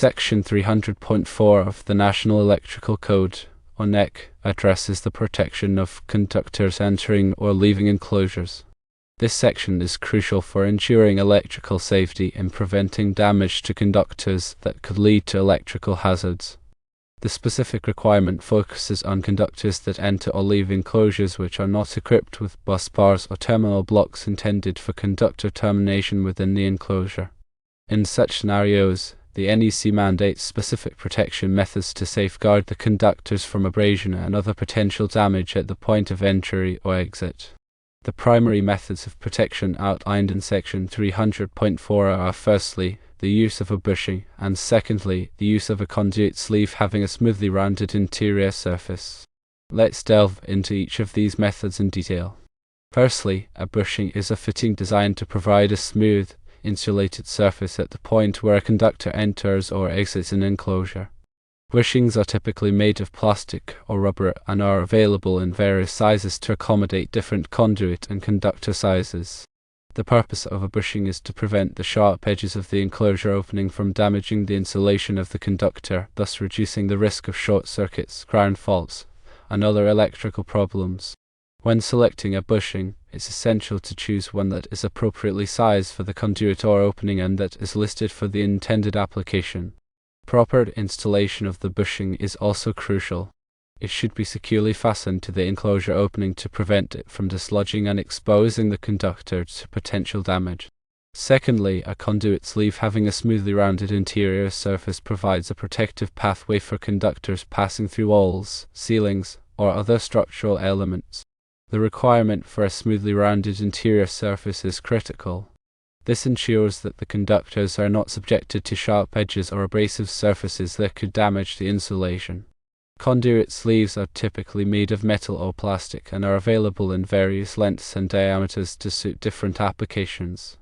Section 300.4 of the National Electrical Code, or NEC, addresses the protection of conductors entering or leaving enclosures. This section is crucial for ensuring electrical safety and preventing damage to conductors that could lead to electrical hazards. The specific requirement focuses on conductors that enter or leave enclosures which are not equipped with bus bars or terminal blocks intended for conductor termination within the enclosure. In such scenarios, the NEC mandates specific protection methods to safeguard the conductors from abrasion and other potential damage at the point of entry or exit. The primary methods of protection outlined in Section 300.4 are firstly, the use of a bushing, and secondly, the use of a conduit sleeve having a smoothly rounded interior surface. Let's delve into each of these methods in detail. Firstly, a bushing is a fitting designed to provide a smooth, insulated surface at the point where a conductor enters or exits an enclosure. Bushings are typically made of plastic or rubber and are available in various sizes to accommodate different conduit and conductor sizes. The purpose of a bushing is to prevent the sharp edges of the enclosure opening from damaging the insulation of the conductor, thus reducing the risk of short circuits, ground faults, and other electrical problems. When selecting a bushing, it's essential to choose one that is appropriately sized for the conduit or opening and that is listed for the intended application. Proper installation of the bushing is also crucial. It should be securely fastened to the enclosure opening to prevent it from dislodging and exposing the conductor to potential damage. Secondly, a conduit sleeve having a smoothly rounded interior surface provides a protective pathway for conductors passing through walls, ceilings, or other structural elements. The requirement for a smoothly rounded interior surface is critical. This ensures that the conductors are not subjected to sharp edges or abrasive surfaces that could damage the insulation. Conduit sleeves are typically made of metal or plastic and are available in various lengths and diameters to suit different applications.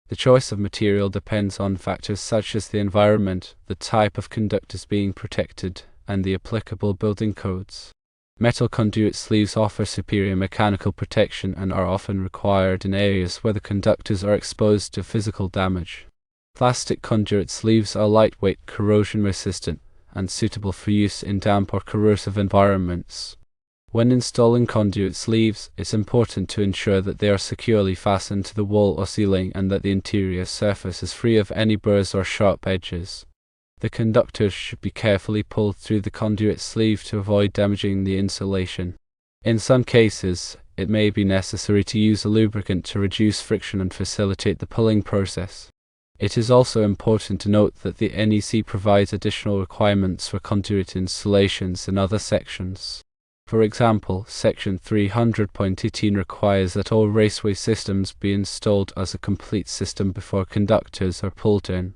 The choice of material depends on factors such as the environment, the type of conductors being protected, and the applicable building codes. Metal conduit sleeves offer superior mechanical protection and are often required in areas where the conductors are exposed to physical damage. Plastic conduit sleeves are lightweight, corrosion-resistant, and suitable for use in damp or corrosive environments. When installing conduit sleeves, it's important to ensure that they are securely fastened to the wall or ceiling and that the interior surface is free of any burrs or sharp edges. The conductors should be carefully pulled through the conduit sleeve to avoid damaging the insulation. In some cases, it may be necessary to use a lubricant to reduce friction and facilitate the pulling process. It is also important to note that the NEC provides additional requirements for conduit installations in other sections. For example, Section 300.18 requires that all raceway systems be installed as a complete system before conductors are pulled in.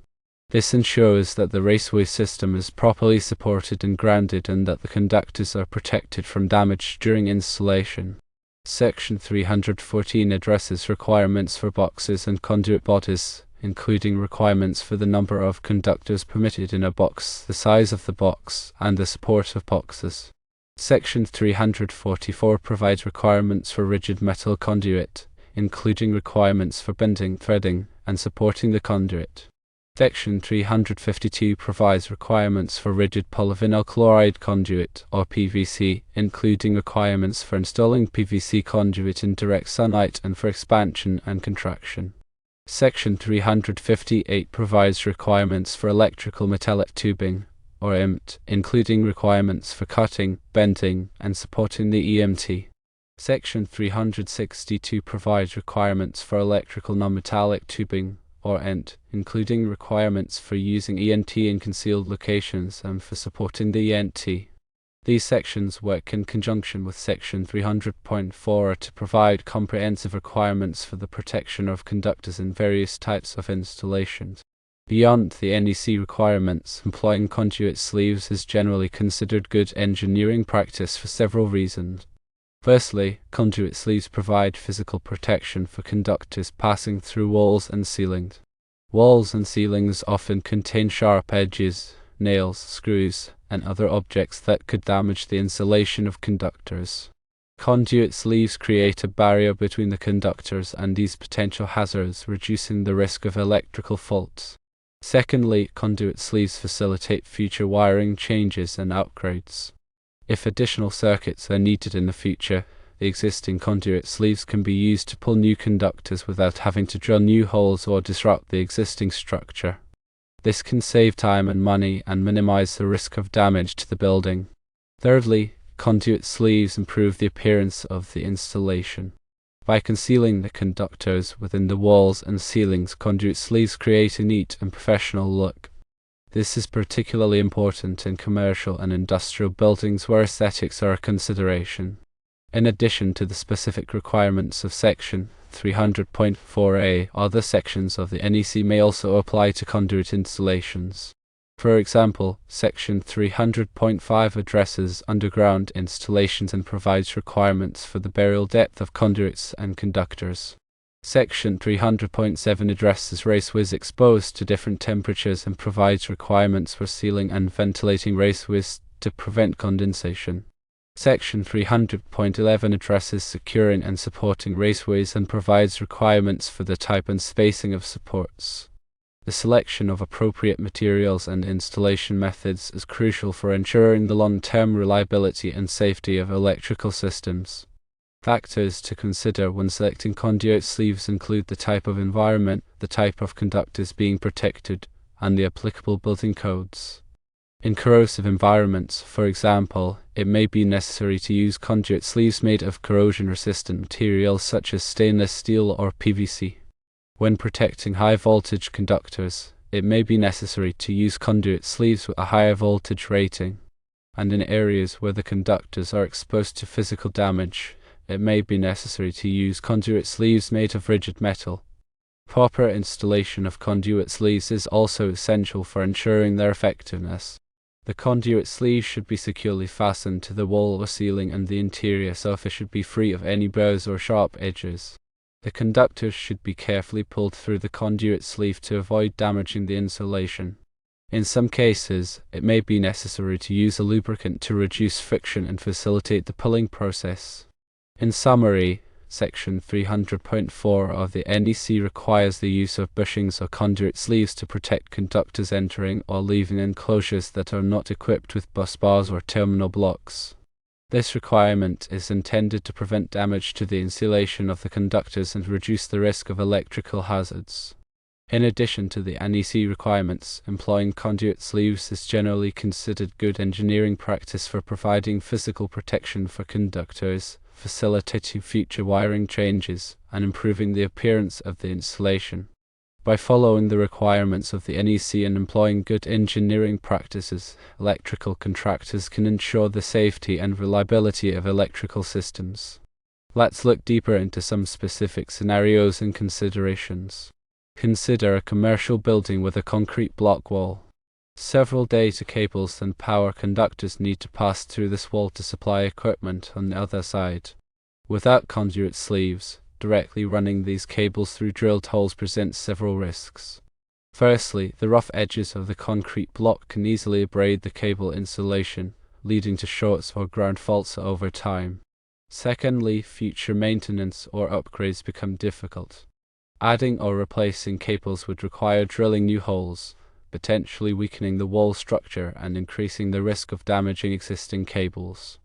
This ensures that the raceway system is properly supported and grounded and that the conductors are protected from damage during installation. Section 314 addresses requirements for boxes and conduit bodies, including requirements for the number of conductors permitted in a box, the size of the box, and the support of boxes. Section 344 provides requirements for rigid metal conduit, including requirements for bending, threading, and supporting the conduit. Section 352 provides requirements for rigid polyvinyl chloride conduit, or PVC, including requirements for installing PVC conduit in direct sunlight and for expansion and contraction. Section 358 provides requirements for electrical metallic tubing, or EMT, including requirements for cutting, bending, and supporting the EMT. Section 362 provides requirements for electrical non-metallic tubing, or ENT, including requirements for using ENT in concealed locations and for supporting the ENT. These sections work in conjunction with Section 300.4 to provide comprehensive requirements for the protection of conductors in various types of installations. Beyond the NEC requirements, employing conduit sleeves is generally considered good engineering practice for several reasons. Firstly, conduit sleeves provide physical protection for conductors passing through walls and ceilings. Walls and ceilings often contain sharp edges, nails, screws, and other objects that could damage the insulation of conductors. Conduit sleeves create a barrier between the conductors and these potential hazards, reducing the risk of electrical faults. Secondly, conduit sleeves facilitate future wiring changes and upgrades. If additional circuits are needed in the future, the existing conduit sleeves can be used to pull new conductors without having to drill new holes or disrupt the existing structure. This can save time and money and minimize the risk of damage to the building. Thirdly, conduit sleeves improve the appearance of the installation. By concealing the conductors within the walls and ceilings, conduit sleeves create a neat and professional look. This is particularly important in commercial and industrial buildings where aesthetics are a consideration. In addition to the specific requirements of Section 300.4a, other sections of the NEC may also apply to conduit installations. For example, Section 300.5 addresses underground installations and provides requirements for the burial depth of conduits and conductors. Section 300.7 addresses raceways exposed to different temperatures and provides requirements for sealing and ventilating raceways to prevent condensation. Section 300.11 addresses securing and supporting raceways and provides requirements for the type and spacing of supports. The selection of appropriate materials and installation methods is crucial for ensuring the long-term reliability and safety of electrical systems. Factors to consider when selecting conduit sleeves include the type of environment, the type of conductors being protected, and the applicable building codes. In corrosive environments, for example, it may be necessary to use conduit sleeves made of corrosion-resistant materials such as stainless steel or PVC. When protecting high-voltage conductors, it may be necessary to use conduit sleeves with a higher voltage rating. And in areas where the conductors are exposed to physical damage, it may be necessary to use conduit sleeves made of rigid metal. Proper installation of conduit sleeves is also essential for ensuring their effectiveness. The conduit sleeve should be securely fastened to the wall or ceiling, and the interior surface should be free of any burrs or sharp edges. The conductors should be carefully pulled through the conduit sleeve to avoid damaging the insulation. In some cases, it may be necessary to use a lubricant to reduce friction and facilitate the pulling process. In summary, Section 300.4 of the NEC requires the use of bushings or conduit sleeves to protect conductors entering or leaving enclosures that are not equipped with bus bars or terminal blocks. This requirement is intended to prevent damage to the insulation of the conductors and reduce the risk of electrical hazards. In addition to the NEC requirements, employing conduit sleeves is generally considered good engineering practice for providing physical protection for conductors, facilitating future wiring changes, and improving the appearance of the installation. By following the requirements of the NEC and employing good engineering practices, electrical contractors can ensure the safety and reliability of electrical systems. Let's look deeper into some specific scenarios and considerations. Consider a commercial building with a concrete block wall. Several data cables and power conductors need to pass through this wall to supply equipment on the other side. Without conduit sleeves, directly running these cables through drilled holes presents several risks. Firstly, the rough edges of the concrete block can easily abrade the cable insulation, leading to shorts or ground faults over time. Secondly, future maintenance or upgrades become difficult. Adding or replacing cables would require drilling new holes, potentially weakening the wall structure and increasing the risk of damaging existing cables.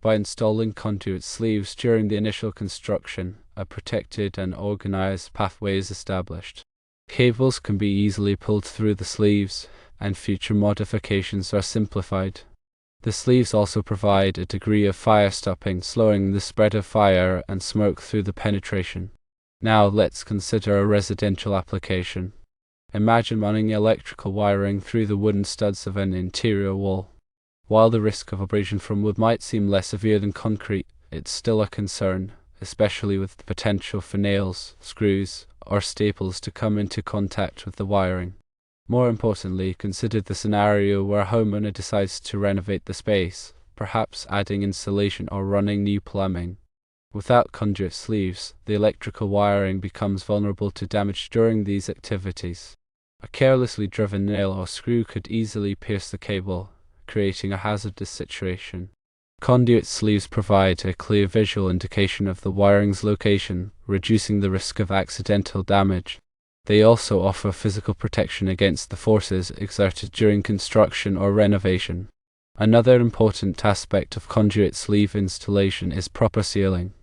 By installing conduit sleeves during the initial construction, a protected and organized pathway is established. Cables can be easily pulled through the sleeves, and future modifications are simplified. The sleeves also provide a degree of fire stopping, slowing the spread of fire and smoke through the penetration. Now let's consider a residential application. Imagine running electrical wiring through the wooden studs of an interior wall. While the risk of abrasion from wood might seem less severe than concrete, it's still a concern, especially with the potential for nails, screws, or staples to come into contact with the wiring. More importantly, consider the scenario where a homeowner decides to renovate the space, perhaps adding insulation or running new plumbing. Without conduit sleeves, the electrical wiring becomes vulnerable to damage during these activities. A carelessly driven nail or screw could easily pierce the cable, creating a hazardous situation. Conduit sleeves provide a clear visual indication of the wiring's location, reducing the risk of accidental damage. They also offer physical protection against the forces exerted during construction or renovation. Another important aspect of conduit sleeve installation is proper sealing.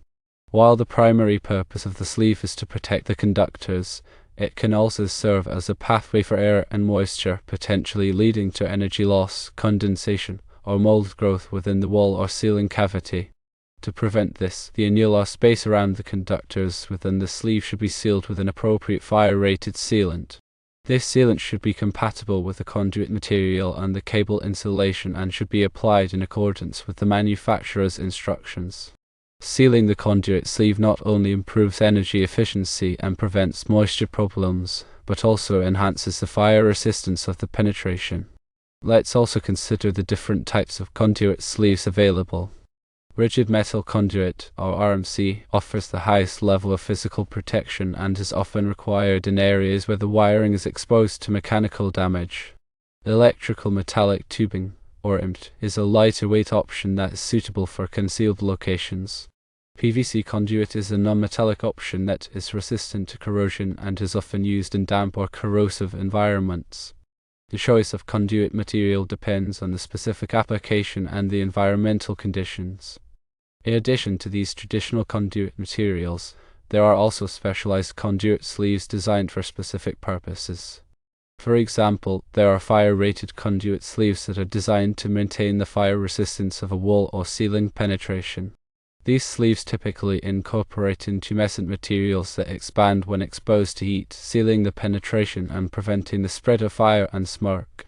While the primary purpose of the sleeve is to protect the conductors, it can also serve as a pathway for air and moisture, potentially leading to energy loss, condensation, or mold growth within the wall or ceiling cavity. To prevent this, the annular space around the conductors within the sleeve should be sealed with an appropriate fire-rated sealant. This sealant should be compatible with the conduit material and the cable insulation and should be applied in accordance with the manufacturer's instructions. Sealing the conduit sleeve not only improves energy efficiency and prevents moisture problems, but also enhances the fire resistance of the penetration. Let's also consider the different types of conduit sleeves available. Rigid metal conduit, or RMC, offers the highest level of physical protection and is often required in areas where the wiring is exposed to mechanical damage. Electrical metallic tubing, or EMT, is a lighter weight option that is suitable for concealed locations. PVC conduit is a non-metallic option that is resistant to corrosion and is often used in damp or corrosive environments. The choice of conduit material depends on the specific application and the environmental conditions. In addition to these traditional conduit materials, there are also specialized conduit sleeves designed for specific purposes. For example, there are fire-rated conduit sleeves that are designed to maintain the fire resistance of a wall or ceiling penetration. These sleeves typically incorporate intumescent materials that expand when exposed to heat, sealing the penetration and preventing the spread of fire and smoke.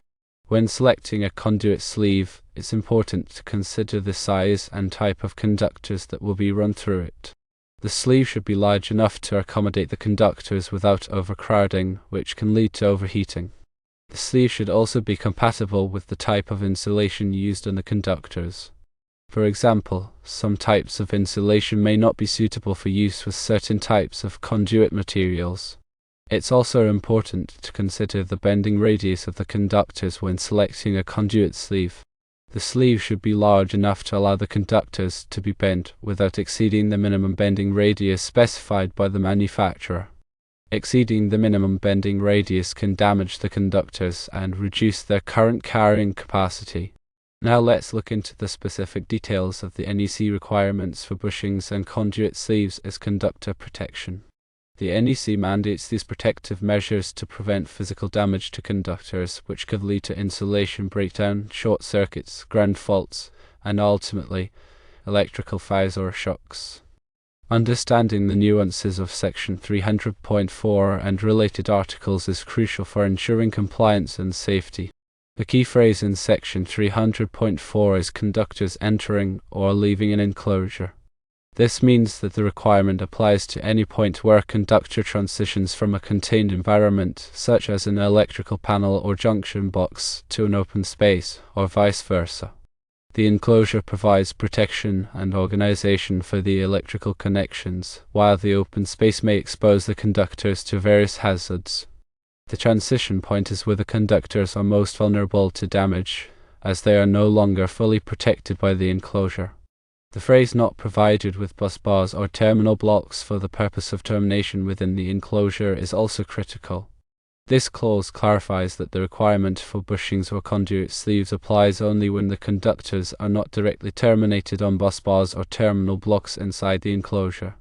When selecting a conduit sleeve, it's important to consider the size and type of conductors that will be run through it. The sleeve should be large enough to accommodate the conductors without overcrowding, which can lead to overheating. The sleeve should also be compatible with the type of insulation used on the conductors. For example, some types of insulation may not be suitable for use with certain types of conduit materials. It's also important to consider the bending radius of the conductors when selecting a conduit sleeve. The sleeve should be large enough to allow the conductors to be bent without exceeding the minimum bending radius specified by the manufacturer. Exceeding the minimum bending radius can damage the conductors and reduce their current carrying capacity. Now let's look into the specific details of the NEC requirements for bushings and conduit sleeves as conductor protection. The NEC mandates these protective measures to prevent physical damage to conductors, which could lead to insulation breakdown, short circuits, ground faults, and ultimately, electrical fires or shocks. Understanding the nuances of Section 300.4 and related articles is crucial for ensuring compliance and safety. The key phrase in Section 300.4 is conductors entering or leaving an enclosure. This means that the requirement applies to any point where a conductor transitions from a contained environment, such as an electrical panel or junction box, to an open space, or vice versa. The enclosure provides protection and organization for the electrical connections, while the open space may expose the conductors to various hazards. The transition point is where the conductors are most vulnerable to damage, as they are no longer fully protected by the enclosure. The phrase "not provided with bus bars or terminal blocks for the purpose of termination within the enclosure" is also critical. This clause clarifies that the requirement for bushings or conduit sleeves applies only when the conductors are not directly terminated on bus bars or terminal blocks inside the enclosure.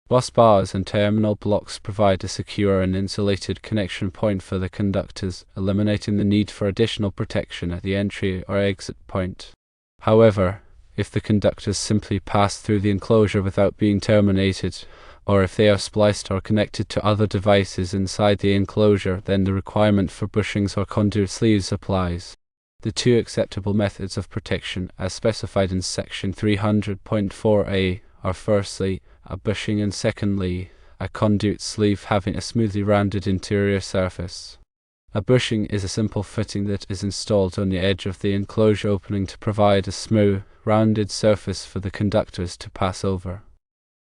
Bus bars and terminal blocks provide a secure and insulated connection point for the conductors, eliminating the need for additional protection at the entry or exit point. However, if the conductors simply pass through the enclosure without being terminated, or if they are spliced or connected to other devices inside the enclosure, then the requirement for bushings or conduit sleeves applies. The two acceptable methods of protection, as specified in Section 300.4a, are firstly, a bushing and secondly, a conduit sleeve having a smoothly rounded interior surface. A bushing is a simple fitting that is installed on the edge of the enclosure opening to provide a smooth, rounded surface for the conductors to pass over.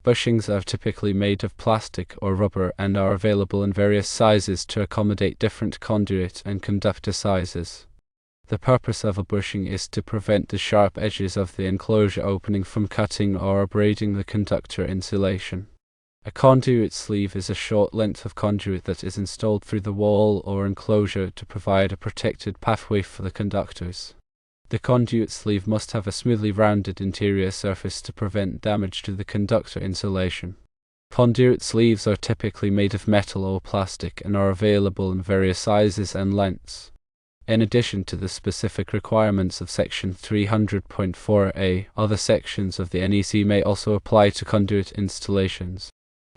Bushings are typically made of plastic or rubber and are available in various sizes to accommodate different conduit and conductor sizes. The purpose of a bushing is to prevent the sharp edges of the enclosure opening from cutting or abrading the conductor insulation. A conduit sleeve is a short length of conduit that is installed through the wall or enclosure to provide a protected pathway for the conductors. The conduit sleeve must have a smoothly rounded interior surface to prevent damage to the conductor insulation. Conduit sleeves are typically made of metal or plastic and are available in various sizes and lengths. In addition to the specific requirements of Section 300.4a, other sections of the NEC may also apply to conduit installations.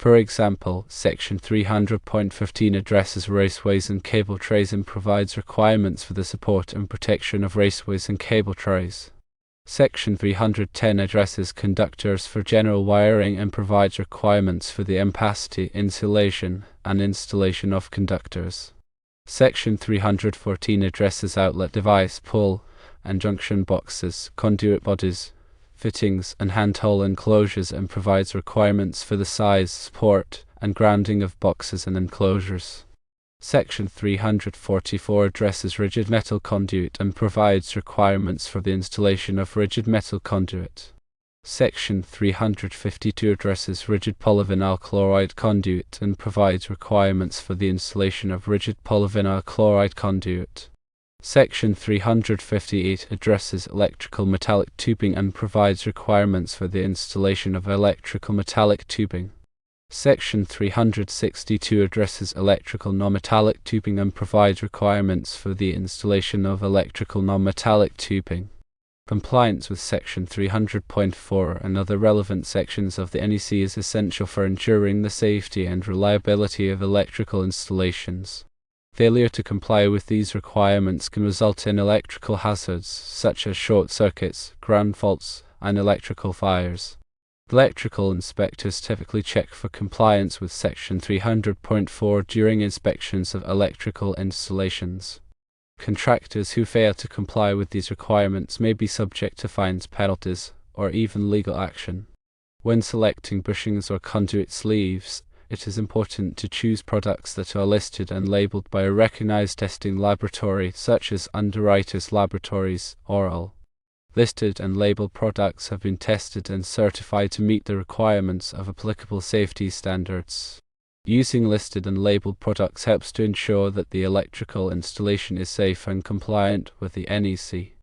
For example, Section 300.15 addresses raceways and cable trays and provides requirements for the support and protection of raceways and cable trays. Section 310 addresses conductors for general wiring and provides requirements for the opacity, insulation, and installation of conductors. Section 314 addresses outlet device, pull, and junction boxes, conduit bodies, fittings, and handhole enclosures and provides requirements for the size, support, and grounding of boxes and enclosures. Section 344 addresses rigid metal conduit and provides requirements for the installation of rigid metal conduit. Section 352 addresses rigid polyvinyl chloride conduit and provides requirements for the installation of rigid polyvinyl chloride conduit. Section 358 addresses electrical metallic tubing and provides requirements for the installation of electrical metallic tubing. Section 362 addresses electrical non-metallic tubing and provides requirements for the installation of electrical non-metallic tubing. Compliance with Section 300.4 and other relevant sections of the NEC is essential for ensuring the safety and reliability of electrical installations. Failure to comply with these requirements can result in electrical hazards such as short circuits, ground faults, and electrical fires. Electrical inspectors typically check for compliance with Section 300.4 during inspections of electrical installations. Contractors who fail to comply with these requirements may be subject to fines, penalties, or even legal action. When selecting bushings or conduit sleeves, it is important to choose products that are listed and labeled by a recognized testing laboratory such as Underwriters Laboratories, ORAL. Listed and labeled products have been tested and certified to meet the requirements of applicable safety standards. Using listed and labeled products helps to ensure that the electrical installation is safe and compliant with the NEC.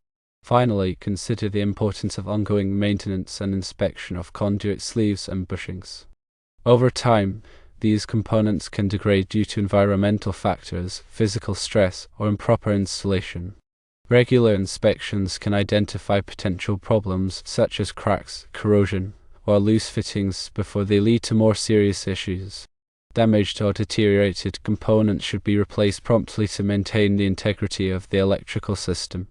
Finally, consider the importance of ongoing maintenance and inspection of conduit sleeves and bushings. Over time, these components can degrade due to environmental factors, physical stress, or improper installation. Regular inspections can identify potential problems such as cracks, corrosion, or loose fittings before they lead to more serious issues. Damaged or deteriorated components should be replaced promptly to maintain the integrity of the electrical system.